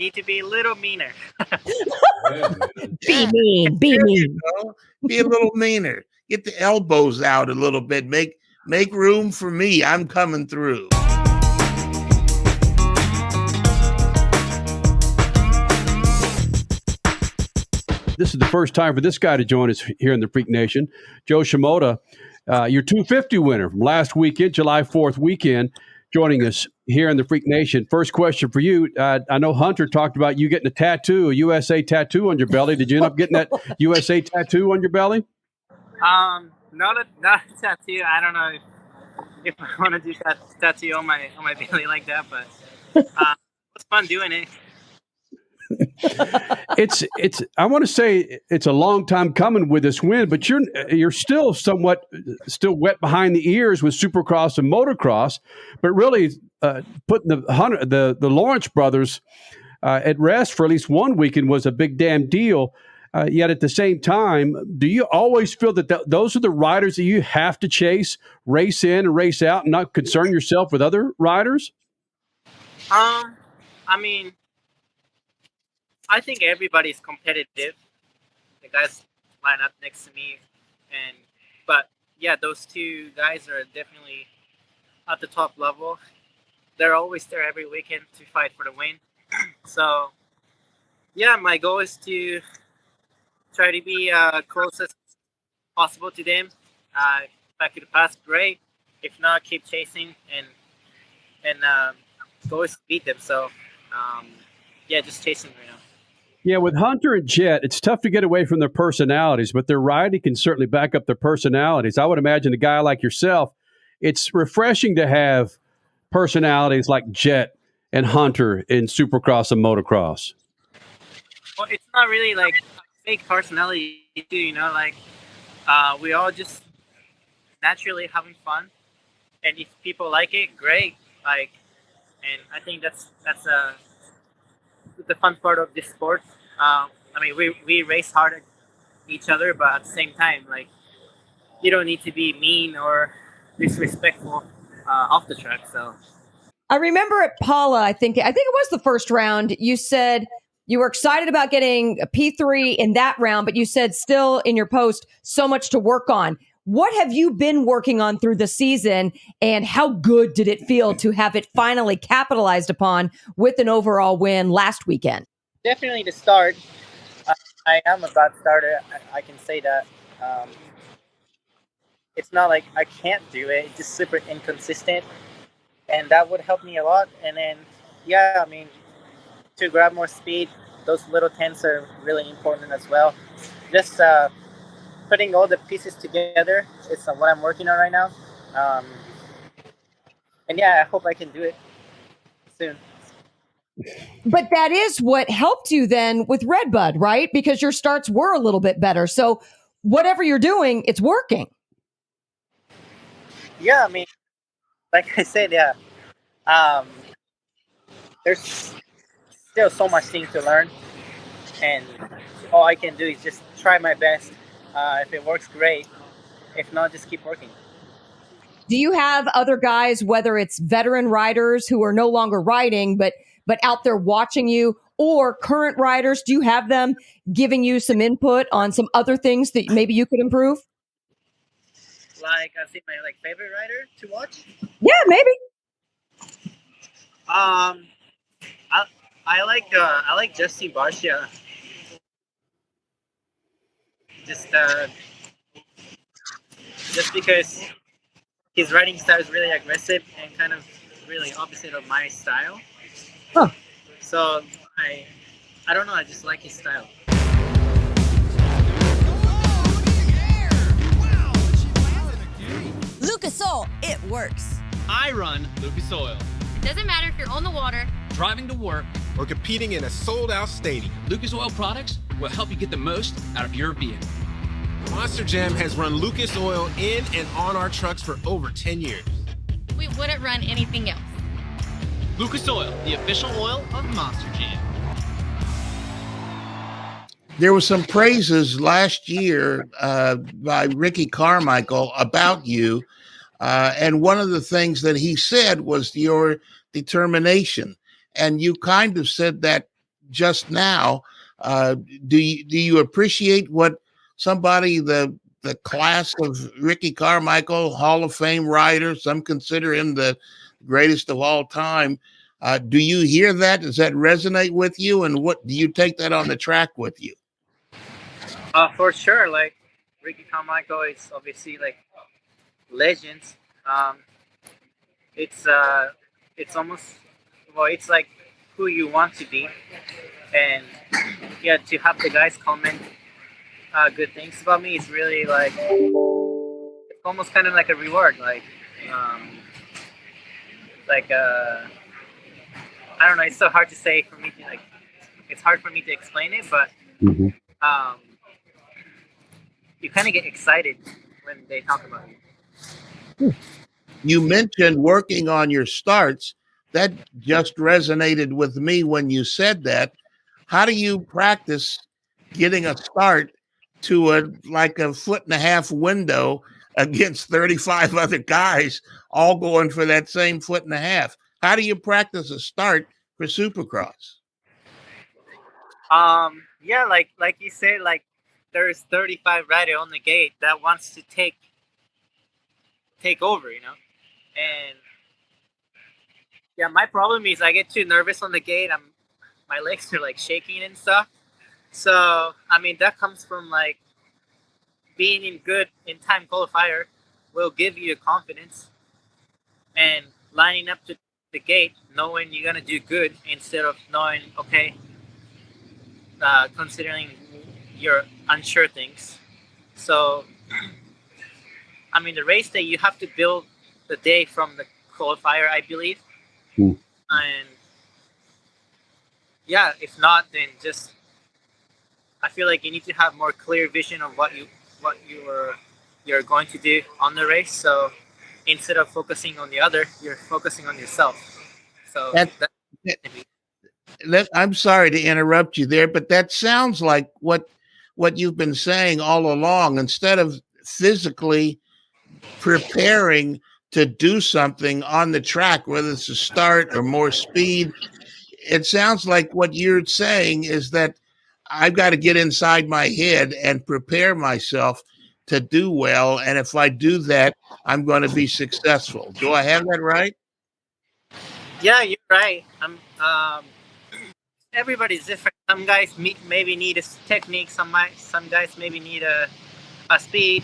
Need to be a little meaner. Be mean. Be mean. Be a little meaner. Get the elbows out a little bit. Make room for me. I'm coming through. This is the first time for this guy to join us here in the Freak Nation. Jo Shimoda, your 250 winner from last weekend, July 4th weekend, joining us here in the Freak Nation. First question for you. I know Hunter talked about you getting a USA tattoo on your belly. Did you end up getting that USA tattoo on your belly? Not a tattoo. I don't know if I want to do that tattoo on my belly like that, but it's fun doing it. It's I want to say it's a long time coming with this win, but you're still somewhat wet behind the ears with Supercross and Motocross, but really putting the Lawerence brothers at rest for at least one weekend was a big damn deal. Yet at the same time, do you always feel that those are the riders that you have to chase, race in and race out, and not concern yourself with other riders? I mean, I think everybody's competitive. The guys line up next to me, but yeah, those two guys are definitely at the top level. They're always there every weekend to fight for the win. So yeah, my goal is to try to be close as possible to them. If I could pass, great. If not, keep chasing and go is to beat them. So yeah, just chasing right now. Yeah, with Hunter and Jet, it's tough to get away from their personalities, but their riding can certainly back up their personalities. I would imagine a guy like yourself, it's refreshing to have personalities like Jet and Hunter in Supercross and Motocross. Well, it's not really like fake personality too, like we all just naturally having fun, and if people like it, great. And I think that's the fun part of this sport. I mean, we race hard at each other, but at the same time, you don't need to be mean or disrespectful off the track. So I remember at Paula, I think it was the first round, you said you were excited about getting a P3 in that round, but you said still in your post, so much to work on. What have you been working on through the season, and how good did it feel to have it finally capitalized upon with an overall win last weekend? Definitely the start. I am a bad starter. I can say that. It's not like I can't do it. It's just super inconsistent, and that would help me a lot. And then, yeah, I mean, to grab more speed, those little tents are really important as well. Just putting all the pieces together is what I'm working on right now. And yeah, I hope I can do it soon. But that is what helped you then with RedBud, right? Because your starts were a little bit better. So whatever you're doing, it's working. Yeah, I mean, like I said, yeah. There's still so much things to learn. And all I can do is just try my best. If it works, great. If not, just keep working. Do you have other guys, whether it's veteran riders who are no longer riding, but out there watching you, or current riders? Do you have them giving you some input on some other things that maybe you could improve? Like, I think my favorite rider to watch. Yeah, maybe. I like Justin Barcia. Just because his riding style is really aggressive and kind of really opposite of my style. Huh. So I don't know. I just like his style. Lucas Oil, it works. I run Lucas Oil. It doesn't matter if you're on the water, driving to work, or competing in a sold-out stadium. Lucas Oil products will help you get the most out of your vehicle. Monster Jam has run Lucas Oil in and on our trucks for over 10 years. We wouldn't run anything else. Lucas Oil, the official oil of Monster Jam. There was some praises last year by Ricky Carmichael about you. And one of the things that he said was your determination. And you kind of said that just now. Do you appreciate what somebody the class of Ricky Carmichael, Hall of Fame rider, some consider him the greatest of all time. Do you hear that? Does that resonate with you? And what do you take that on the track with you? For sure. Like Ricky Carmichael is obviously like legends. It's almost, well, it's like who you want to be, and yeah, to have the guys comment good things about me is really like, it's almost kind of like a reward. Like I don't know. It's so hard to say for me to like. It's hard for me to explain it, but you kind of get excited when they talk about you. You mentioned working on your starts. That just resonated with me when you said that. How do you practice getting a start to a 1.5-foot window against 35 other guys all going for that same 1.5 feet? How do you practice a start for Supercross? Yeah, like you say, like there's 35 rider on the gate that wants to take over, you know, and yeah, my problem is I get too nervous on the gate. My legs are like shaking and stuff. So I mean that comes from like being in time qualifier will give you confidence, and lining up to the gate knowing you're gonna do good instead of knowing considering your unsure things. So I mean the race day you have to build the day from the qualifier, I believe. And yeah, if not, then just I feel like you need to have more clear vision of what you're going to do on the race. So instead of focusing on the other, you're focusing on yourself. So I'm sorry to interrupt you there, but that sounds like what you've been saying all along. Instead of physically preparing to do something on the track, whether it's a start or more speed, it sounds like what you're saying is that I've got to get inside my head and prepare myself to do well. And if I do that, I'm going to be successful. Do I have that right? Yeah, you're right. Everybody's different. Some guys maybe need a technique. Some guys maybe need a speed.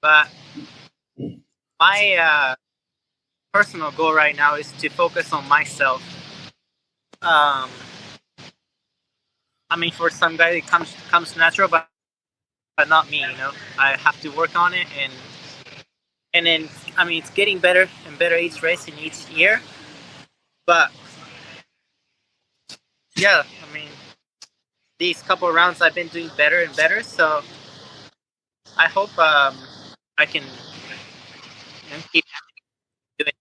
But my personal goal right now is to focus on myself. I mean, for some guys it comes natural, but not me. You know, I have to work on it, and then I mean it's getting better and better each race and each year. But yeah, I mean these couple of rounds I've been doing better and better. So I hope I can keep doing.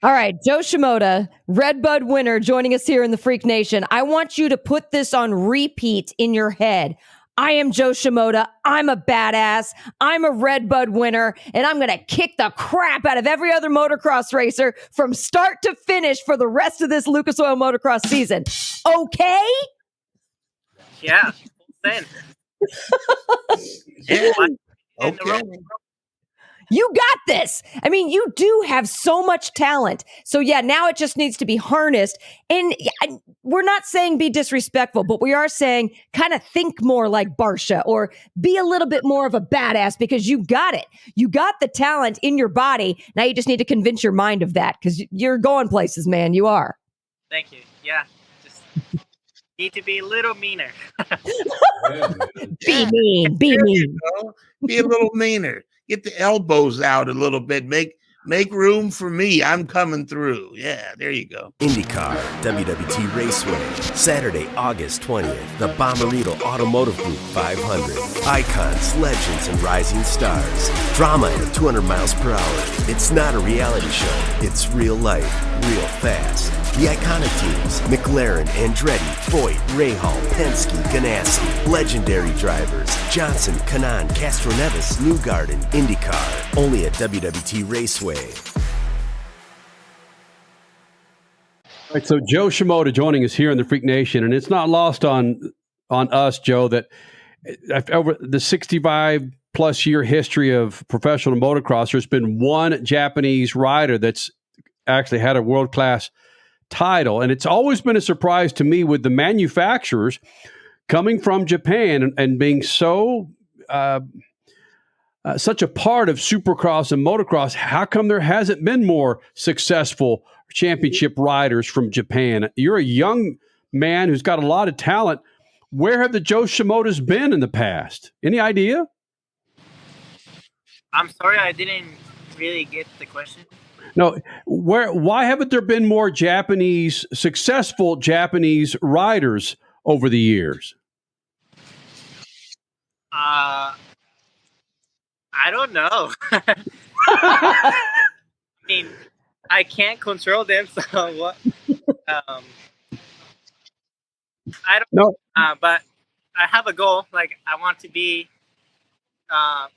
All right, Jo Shimoda, RedBud winner, joining us here in the Freak Nation. I want you to put this on repeat in your head. I am Jo Shimoda. I'm a badass. I'm a RedBud winner, and I'm going to kick the crap out of every other motocross racer from start to finish for the rest of this Lucas Oil motocross season. Okay? Yeah. Then. Yeah. Okay. You got this. I mean, you do have so much talent. So yeah, now it just needs to be harnessed. And we're not saying be disrespectful, but we are saying kind of think more like Barsha or be a little bit more of a badass because you got it. You got the talent in your body. Now you just need to convince your mind of that because you're going places, man. You are. Thank you. Yeah. Just need to be a little meaner. Be mean. Be mean. Be a little meaner. Get the elbows out a little bit. Make room for me. I'm coming through. Yeah, there you go. IndyCar, WWT Raceway, Saturday, August 20th. The Bommarito Automotive Group 500. Icons, legends, and rising stars. Drama at 200 miles per hour. It's not a reality show. It's real life, real fast. The iconic teams, McLaren, Andretti, Foyt, Rahal, Penske, Ganassi. Legendary drivers, Johnson, Kanaan, Castroneves, Newgarden, IndyCar. Only at WWT Raceway. All right, so Jo Shimoda joining us here in the Freak Nation, and it's not lost on us, Joe, that over the 65 plus year history of professional motocross, there's been one Japanese rider that's actually had a world class title, and it's always been a surprise to me with the manufacturers coming from Japan and being so such a part of Supercross and motocross. How come there hasn't been more successful championship riders from Japan? You're a young man who's got a lot of talent. Where have the Jo Shimodas been in the past? Any idea? I'm sorry, I didn't really get the question. No, why haven't there been more successful Japanese riders over the years? I don't know. I mean, I can't control them, so what? I don't know. But I have a goal. Like, I want to be.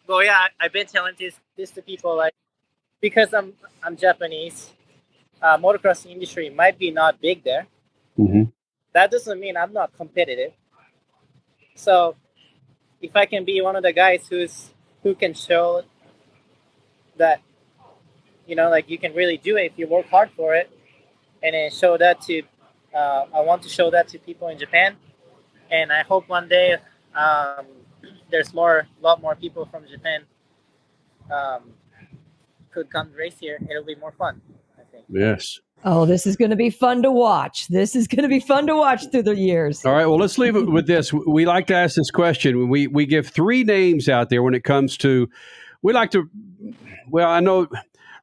Well, yeah, I've been telling this to people, like, because I'm Japanese. Motocross industry might be not big there. Mm-hmm. That doesn't mean I'm not competitive. So, if I can be one of the guys who can show that, like, you can really do it if you work hard for it, and then show that to, I want to show that to people in Japan, and I hope one day there's a lot more people from Japan could come race here. It'll be more fun, I think. Yes. Oh, this is going to be fun to watch. This is going to be fun to watch through the years. All right. Well, let's leave it with this. We like to ask this question. We give three names out there when it comes to, I know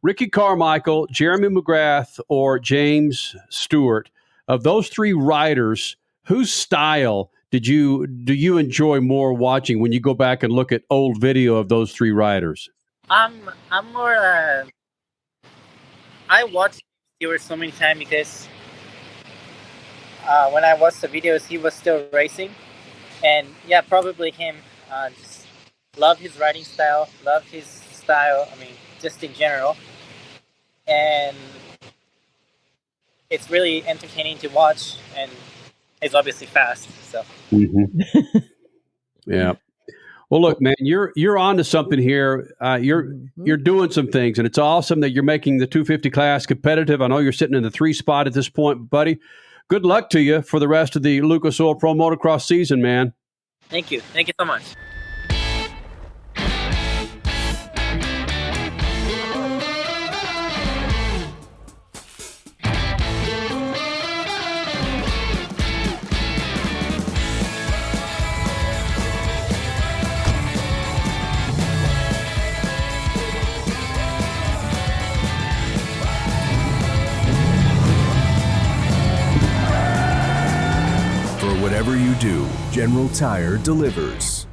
Ricky Carmichael, Jeremy McGrath, or James Stewart. Of those three riders, whose style do you enjoy more watching when you go back and look at old video of those three riders? I'm more. I watched Stewart so many times because when I watched the videos, he was still racing, and yeah, probably him. Just love his riding style, love his style. I mean, just in general, and it's really entertaining to watch, and it's obviously fast. So. Mm-hmm. Yeah. Well, look, man, you're on to something here. You're doing some things, and it's awesome that you're making the 250 class competitive. I know you're sitting in the 3 spot at this point, buddy. Good luck to you for the rest of the Lucas Oil Pro Motocross season, man. Thank you. Thank you so much. Whatever you do, General Tire delivers.